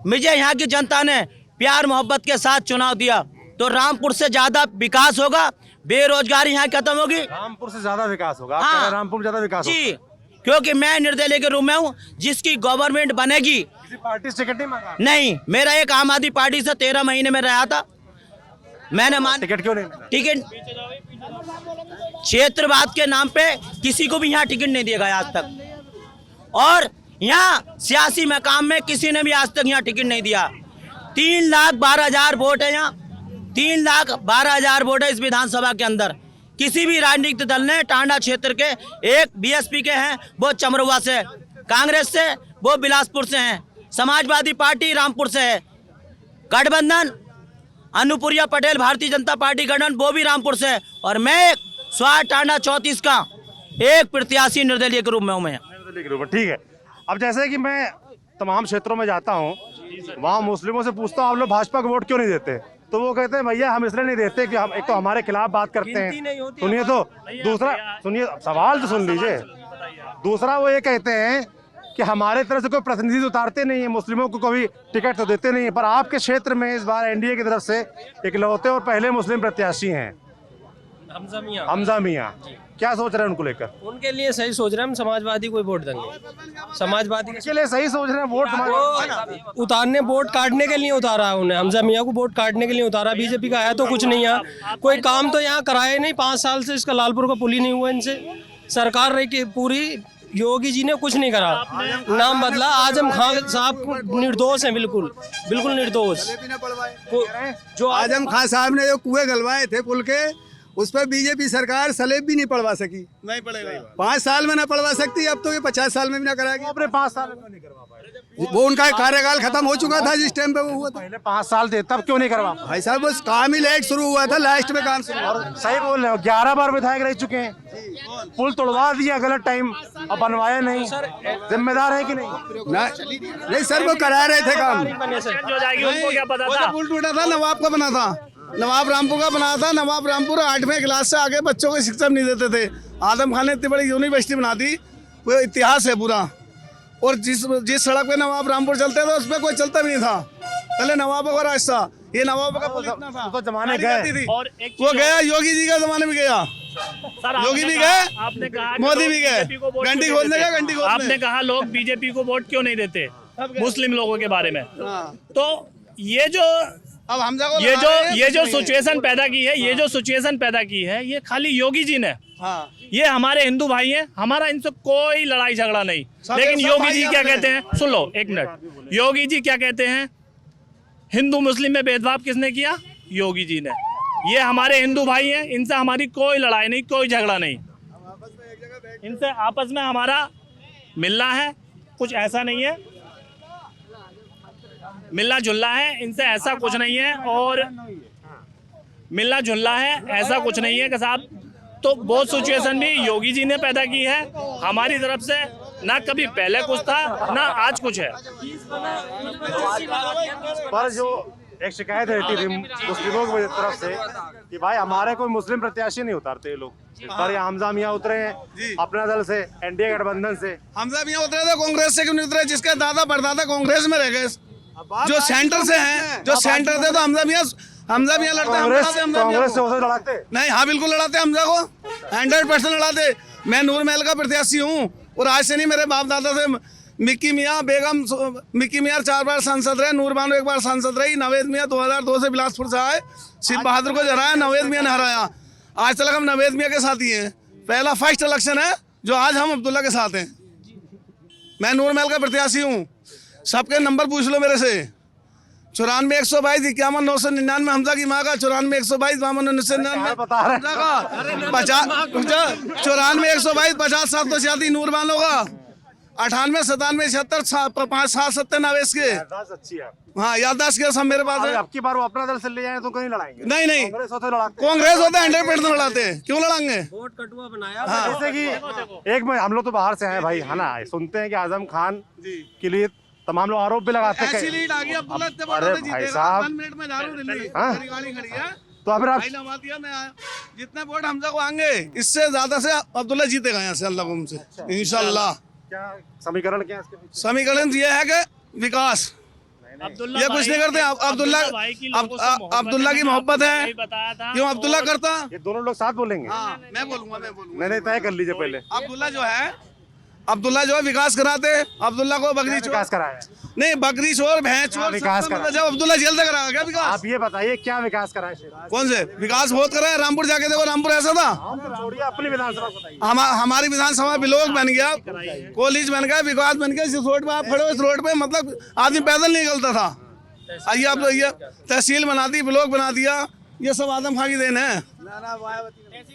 मुझे यहाँ की जनता ने प्यार मोहब्बत के साथ चुनाव दिया तो रामपुर से ज्यादा विकास होगा, बेरोजगारी यहाँ खत्म होगी। रामपुर से ज्यादा विकास होगा? हाँ, रामपुर में ज्यादा विकास जी, क्योंकि मैं निर्दलीय के रूप में हूँ। जिसकी गवर्नमेंट बनेगी, किसी पार्टी से टिकट नहीं मांगा? नहीं, मेरा एक आम आदमी पार्टी से 13 महीने में रहा था, मैंने टिकट क्यों नहीं मिला? टिकट क्षेत्रवाद के नाम पे किसी को भी यहाँ टिकट नहीं दिया गया आज तक, और यहाँ सियासी मकाम में किसी ने भी आज तक यहाँ टिकट नहीं दिया। 3,12,000 वोट है यहाँ, 3,12,000 वोट है इस विधानसभा के अंदर। किसी भी राजनीतिक दल ने टांडा क्षेत्र के, एक बीएसपी के हैं वो चमरुआ से, कांग्रेस से वो बिलासपुर से हैं, समाजवादी पार्टी रामपुर से है, गठबंधन अनुप्रिया पटेल भारतीय जनता पार्टी गठबंधन वो भी रामपुर से है, और मैं स्वार टांडा 34 का एक प्रत्याशी निर्दलीय के रूप में हूँ मैं। ठीक है। अब जैसे कि मैं तमाम क्षेत्रों में जाता हूँ, वहाँ मुस्लिमों से पूछता हूँ आप लोग भाजपा को वोट क्यों नहीं देते, तो वो कहते हैं भैया हम इसलिए नहीं देते कि हम एक तो हमारे खिलाफ बात करते हैं। सुनिए तो, दूसरा सुनिए, सवाल तो सुन लीजिए। दूसरा वो ये कहते हैं कि हमारे तरफ से कोई प्रतिनिधि उतारते नहीं है, मुस्लिमों को कभी टिकट तो देते नहीं है। पर आपके क्षेत्र में इस बार एनडीए की तरफ से इकलौते और पहले मुस्लिम प्रत्याशी हैं हमजा मियां। क्या सोच रहे हैं उनको लेकर? उनके लिए सही सोच रहे हैं, हम समाजवादी को वोट देंगे। समाजवादी के लिए सही सोच रहे हैं, वोट उतारने, वोट काटने के लिए उतारा है उन्हें, हमजा मियां को वोट काटने के लिए उतारा। बीजेपी का है तो कुछ नहीं है, कोई काम तो यहाँ कराए नहीं। 5 साल से इसका लालपुर का पुल ही नहीं हुआ इनसे। सरकार रही कि पूरी, योगी जी ने कुछ नहीं करा, नाम बदला। आजम खान साहब निर्दोष हैं, बिल्कुल बिल्कुल निर्दोष। जो आजम खान साहब ने जो कुएं गलवाए थे पुल के, उस पर बीजेपी सरकार सलेब भी नहीं पढ़वा सकी। नहीं पड़ेगा, 5 साल में ना पढ़वा सकती, अब तो ये 50 साल में भी ना कराएगी। अपने 5 साल में नहीं करवा पाए, वो उनका कार्यकाल खत्म हो चुका था जिस टाइम पे वो हुआ था। पहले 5 साल थे, तब क्यों नहीं करवा? भाई साहब बस काम ही लेट शुरू हुआ था, लास्ट में काम शुरू हुआ। सही बोल रहे हो, 11 बार विधायक रह चुके हैं, पुल तोड़वा दिया गलत टाइम, अब बनवाया नहीं। जिम्मेदार है कि नहीं? नहीं सर, वो करा रहे थे काम। उनको क्या पता था? पुल टूटा था, नवाब का बना था, नवाब रामपुर का बना था। नवाब रामपुर 8वें क्लास से आगे बच्चों को शिक्षा नहीं देते थे। आदम खान ने इतनी बड़ी यूनिवर्सिटी बना दी, वो इतिहास है पूरा। और जिस सड़क पे नवाब रामपुर चलते थे उस पर कोई चलता भी नहीं था। पहले नवाबों का रास्ता, ये नवाबों का पुल इतना था, तो जमाने गए, और वो गया, योगी जी का जमाने में गया, योगी भी गए, आपने कहा मोदी भी गए, घंटी खोलने का घंटी खोलने। आपने कहा लोग बीजेपी को वोट क्यों नहीं देते, मुस्लिम लोगों के बारे में। तो ये जो अब हमजा को ये जो सिचुएशन पैदा की है, ये जो सिचुएशन पैदा की है, ये खाली योगी जी ने। ये हमारे हिंदू भाई हैं, हमारा इनसे कोई लड़ाई झगड़ा नहीं। लेकिन योगी जी क्या कहते हैं, सुन लो एक मिनट, योगी जी क्या कहते हैं, हिंदू मुस्लिम में भेदभाव किसने किया? योगी जी ने। ये हमारे हिंदू भाई हैं, इनसे हमारी कोई लड़ाई नहीं, कोई झगड़ा नहीं। इनसे आपस में हमारा मिलना है, कुछ ऐसा नहीं है, मिलना जुलना है, इनसे ऐसा कुछ नहीं है। और मिलना जुलना है, ऐसा कुछ नहीं है कि साहब। तो वो सिचुएशन भी योगी जी ने पैदा की है हमारी तरफ से, ना कभी पहले कुछ था ना आज कुछ है। पर जो एक शिकायत रहती थी मुस्लिमों की तरफ से कि भाई हमारे कोई मुस्लिम प्रत्याशी नहीं उतारते ये लोग, पर ये हमजा मियां उतरे हैं अपना दल से, एनडीए गठबंधन से। हमजा मियां उतरे थे, कांग्रेस से क्यों नहीं उतरे? जिसके दादा परदादा कांग्रेस में रह गए, जो सेंटर से हैं, जो सेंटर थे, तो हमजा मियां लड़ते हैं। कांग्रेस से उसे लड़ाते नहीं? हाँ बिल्कुल लड़ाते, हमजा को 100% लड़ाते। मैं नूर महल का प्रत्याशी हूँ, और आज से नहीं, मेरे बाप दादा से। मिक्की मियाँ बेगम, मिक्की मियाँ 4 बार सांसद रहे, नूर बानो 1 बार सांसद रही, नवेद मियाँ 2002 से बिलासपुर से आए, शिव बहादुर को हराया, नवेद मियाँ ने हराया। आज तक हम नवेद मियाँ के साथ ही हैं। पहला फर्स्ट इलेक्शन है जो आज हम अब्दुल्ला के साथ हैं। मैं नूर महल का प्रत्याशी हूँ, सबके नंबर पूछ लो मेरे से। 94 122 51 999 हमजा की माँ का, 94 122 52 999 हमजा का, 94 122 50 786 नूर बानो का, 98 97 76 5 7 7 नवेश के। अच्छी है, हाँ याददाश्त के सब मेरे पास है। अब की बार वो अपना दल से ले जाए तो कहीं लड़ाएंगे? नहीं कांग्रेस होते लड़ाते, कांग्रेस होते 100% लड़ाते, क्यों लड़ाएंगे? वोट कटुआ बनाया। जैसे कि एक में हम लोग तो बाहर से हैं भाई, है ना, सुनते हैं कि आजम खान के लिए तमाम लोग आरोप भी लगाते हैं। लीड आ गई, अब्दुल्ला इतने बड़े अरे से भाई जीतेगा। साहब, 1 मिनट में जा रहा हूं दिल्ली, हाँ? मेरी गाड़ी खड़ी है, तो फिर आप भाई नवा दिया, मैं आया। जितने वोट हमजा को आएंगे, इससे ज्यादा से अब्दुल्ला जीतेगा यहाँ से, अल्लाह हुक्म से इंशाल्लाह। क्या समीकरण क्या है इसके पीछे? समीकरण ये है कि विकास, ये कुछ नहीं करते। अब्दुल्ला की मोहब्बत है, क्यों अब्दुल्ला करता? ये दोनों लोग साथ बोलेंगे? हाँ मैं बोलूंगा। नहीं तय कर लीजिए पहले। अब्दुल्ला जो है अब्दुल्ला जो है विकास कराते, अब्दुल्ला को बकरी विकास कराया? नहीं, बकरी चोर भैंस चोर विकास सब करा। जब अब्दुल्ला जेल से कराया क्या विकास? आप ये बताइए क्या विकास कराया शेर? कौन से विकास बहुत कराया? रामपुर जाके देखो, रामपुर ऐसा था। छोड़िए अपनी विधानसभा बताइए। हमारी विधानसभा ब्लॉक बन गया, कॉलेज बन गया, विकास बन गया। इस रोड पे आप खड़े हो, इस रोड पे मतलब आदमी पैदल नहीं निकलता था। आइए आप ये तहसील बना दी, ब्लॉक बना दिया, ये सब आदम खां की देन है।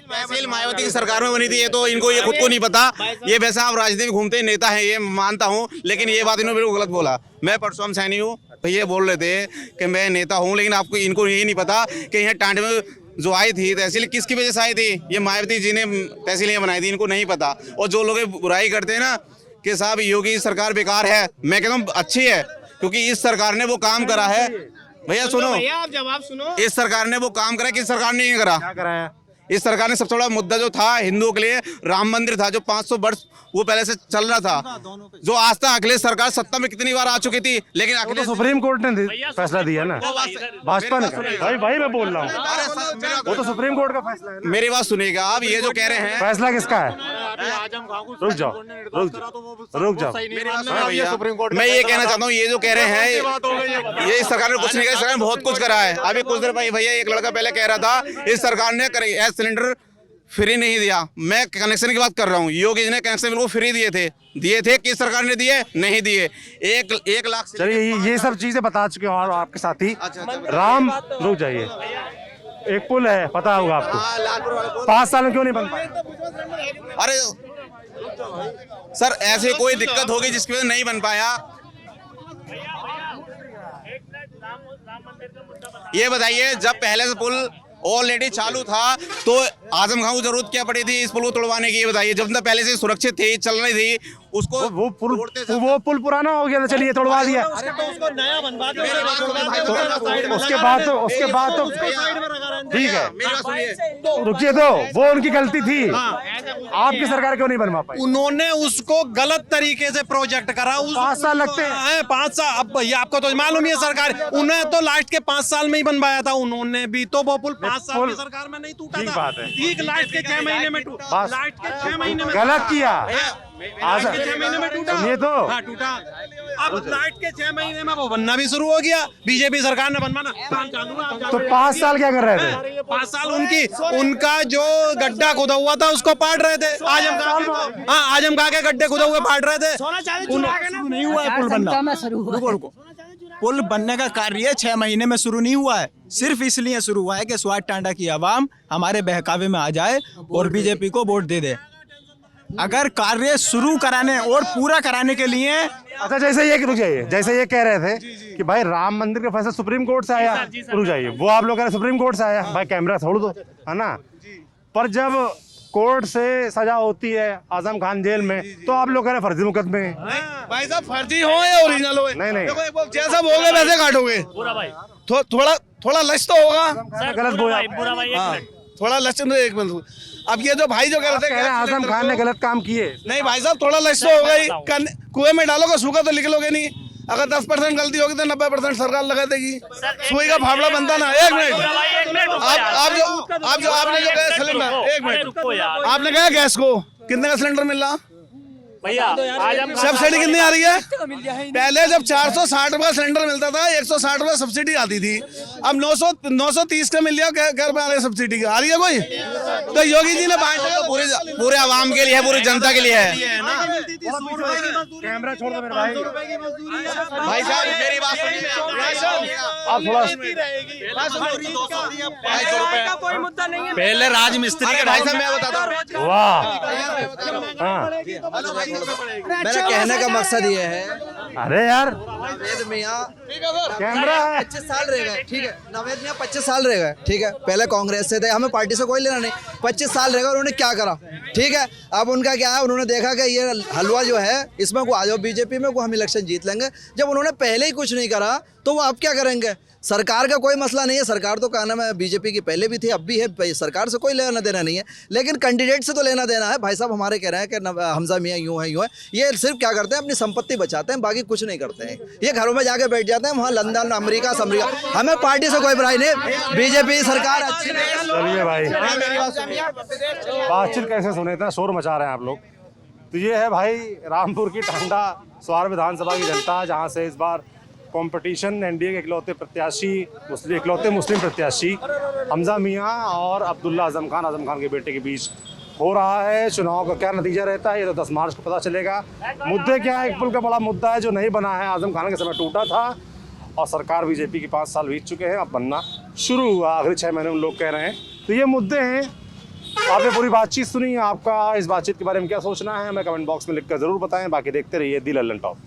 तहसील मायावती की सरकार में बनी थी, ये तो इनको ये खुद को नहीं पता। ये वैसा आप राजनीति में घूमते नेता हैं, ये मानता हूँ, लेकिन ये बात इन्होंने बिल्कुल गलत बोला। मैं परसों सैनी हूँ, तो ये बोल रहे थे कि मैं नेता हूँ, लेकिन आपको इनको ये नहीं पता कि यहाँ टांडे में जो आई थी तहसील किसकी वजह से आई थी। ये मायावती जी ने तहसील यहाँ बनाई थी, इनको नहीं पता। और जो लोग बुराई करते हैं ना कि साहब योगी सरकार बेकार है, मैं कहता हूँ अच्छी है, क्योंकि इस सरकार ने वो काम करा है। भैया सुनो, आप जवाब सुनो। इस सरकार ने वो काम करा, किस सरकार ने नहीं करा? क्या कराया? इस सरकार ने सबसे बड़ा मुद्दा जो था हिंदुओं के लिए, राम मंदिर था जो 500 वर्ष वो पहले से चल रहा था, जो आज तक अखिलेश सरकार सत्ता में कितनी बार आ चुकी थी, लेकिन तो अखिलेश सुप्रीम कोर्ट ने फैसला दिया ना, भाजपा ने कहा। भाई मैं बोल रहा हूँ, वो तो सुप्रीम कोर्ट का फैसला है ना। मेरी बात सुनिएगा, आप ये जो कह रहे हैं, फैसला किसका है? रुक जाओ, रुक जाओ। मैं ये कहना चाहता हूँ, ये जो कह रहे हैं, ये इस सरकार ने कुछ नहीं करा, इस सरकार ने बहुत कुछ करा है। अभी कुछ देर पहले भैया एक लड़का पहले कह रहा था इस सरकार ने गैस सिलेंडर फ्री नहीं दिया। मैं कनेक्शन की बात कर रहा हूँ, योगी जी ने कनेक्शन बिल्कुल फ्री दिए थे। किस सरकार ने दिए? नहीं दिए। 1 लाख। चलिए ये सब चीजें बता चुके हो और आपके साथी राम, रुक जाइए। एक पुल है, पता होगा आपको, 5 साल में क्यों नहीं बन पाया? अरे सर, ऐसे कोई दिक्कत होगी जिसकी वजह से नहीं बन पाया? ये बताइए, जब पहले से पुल ऑलरेडी चालू था तो आजम खां को जरूरत क्या पड़ी थी इस पुल को तोड़वाने की? ये बताइए, जब तक पहले से सुरक्षित थी, चल रही थी, उसको वो पुल पुराना हो गया था, चलिए तोड़वा दिया। उसके बाद तो ठीक है, रुकिए, तो वो उनकी गलती थी, आपकी सरकार क्यों नहीं बनवा पाई? उन्होंने उसको गलत तरीके से प्रोजेक्ट करा। 5 साल लगते हैं। 5 साल। अब भैया आपको तो मालूम ही है, सरकार उन्हें तो लास्ट के 5 साल में ही बनवाया था। उन्होंने भी तो वो पुल 5 साल की सरकार में नहीं टूटा ठीक था। बात है। ठीक लास्ट के 6 महीने में टूटा। लास्ट के 6 महीने में गलत किया। लास्ट के 6 महीने में टूटा। ये तो हाँ, टूटा। अब लास्ट के 6 महीने में वो बनना भी शुरू हो गया। बीजेपी सरकार ने बनवाना चालू है। तो 5 साल क्या कर रहे थे? 5 साल उनका जो गड्ढा खुदा हुआ था उसको पाट रहे थे। आजम खां के गड्ढे खुदा हुए पाट रहे थे। नहीं हुआ है पुल बनना। रुको, पुल बनने का कार्य 6 महीने में शुरू नहीं हुआ है। सिर्फ इसलिए शुरू हुआ है कि स्वाद टांडा की आवाम हमारे बहकावे में आ जाए और बीजेपी को वोट दे दे। अगर कार्य शुरू कराने और पूरा कराने के लिए, अच्छा जैसे ये रुक जाइए, जैसे ये कह रहे थे कि भाई राम मंदिर का फैसला सुप्रीम कोर्ट से आया, रुक जाइए, वो आप लोग कह रहे सुप्रीम कोर्ट से आया, भाई कैमरा छोड़ दो, है ना। पर जब कोर्ट से सजा होती है आजम खान जेल में, तो आप लोग कह रहे फर्जी मुकदमे। भाई साहब, फर्जी हो या ओरिजिनल हो, नहीं देखो जैसा बोलोगे वैसे काटोगे। थोड़ा लच तो होगा। गलत बोला, थोड़ा लच तो एक मिनट। अब ये जो भाई जो कह रहे थे आजम खान ने गलत काम किए, नहीं भाई साहब, थोड़ा लच तो होगा ही। कुएं में डालोगे सूखा तो निकलोगे नहीं। अगर 10% गलती होगी तो 90% सरकार लगा देगी। सुई का फावड़ा बनता ना। एक मिनट, आपने जो कहा सिलेंडर, एक मिनट, आपने कहा गैस को कितने का सिलेंडर मिल रहा भैया? सब्सिडी कितनी आ रही है? पहले जब 460 रुपया सिलेंडर मिलता था, 160 रुपया सब्सिडी आती थी। अब 930 का मिल गया। क्या रुपया आ रही है सब्सिडी का? आ रही है कोई? तो योगी जी ने बांटा पूरे आवाम के लिए है, पूरी जनता के लिए है। कैमरा छोड़ दो मेरे भाई। भाई साहब मेरी बात सुनिए, आप थोड़ा कोई मुद्दा नहीं है। पहले राजमिस्त्री के भाई साहब मैं बताता हूँ। वाह, हाँ, मेरा कहने का मकसद ये है, अरे यार नवेद मियाँ कैमरा है। 25 साल रह गए, ठीक है, नवेद मियाँ 25 साल रह गए, ठीक है, पहले कांग्रेस से थे, हमें पार्टी से कोई लेना नहीं। 25 साल रह गए, उन्होंने क्या करा? ठीक है, अब उनका क्या है, उन्होंने देखा कि ये हलवा जो है इसमें को आ जाओ बीजेपी में, को हम इलेक्शन जीत लेंगे। जब उन्होंने पहले ही कुछ नहीं करा तो वो अब क्या करेंगे? सरकार का कोई मसला नहीं है, सरकार तो कहना है बीजेपी की पहले भी थी, अब भी है, सरकार से कोई लेना देना नहीं है, लेकिन कैंडिडेट से तो लेना देना है। भाई साहब हमारे कह रहे हैं कि हमजा मियाँ यूँ है, ये सिर्फ क्या करते हैं, अपनी संपत्ति बचाते हैं, बाकी कुछ नहीं करते हैं। ये घरों में जाके बैठ जाते हैं, वहाँ लंदन अमेरिका हमें पार्टी से कोई बुराई नहीं, बीजेपी सरकार अच्छी नहीं। चलिए भाई, बातचीत कैसे सुने, इतना शोर मचा रहे हैं आप लोग। तो ये है भाई रामपुर की टांडा स्वार विधानसभा की जनता, जहाँ से इस बार कंपटीशन एनडीए के इकलौते मुस्लिम प्रत्याशी हमजा मियाँ और अब्दुल्ला आजम खान के बेटे के बीच हो रहा है। चुनाव का क्या नतीजा रहता है ये तो 10 मार्च को पता चलेगा। मुद्दे क्या है, एक पुल का बड़ा मुद्दा है जो नहीं बना है, आजम खान के समय टूटा था और सरकार बीजेपी की 5 साल बीत चुके हैं, अब बनना शुरू हुआ आखिरी 6 महीने में लोग कह रहे हैं। तो ये मुद्दे हैं। आपने पूरी बातचीत सुनी, आपका इस बातचीत के बारे में क्या सोचना है हमें कमेंट बॉक्स में लिखकर ज़रूर बताएं। बाकी देखते रहिए दी लल्लन टॉप।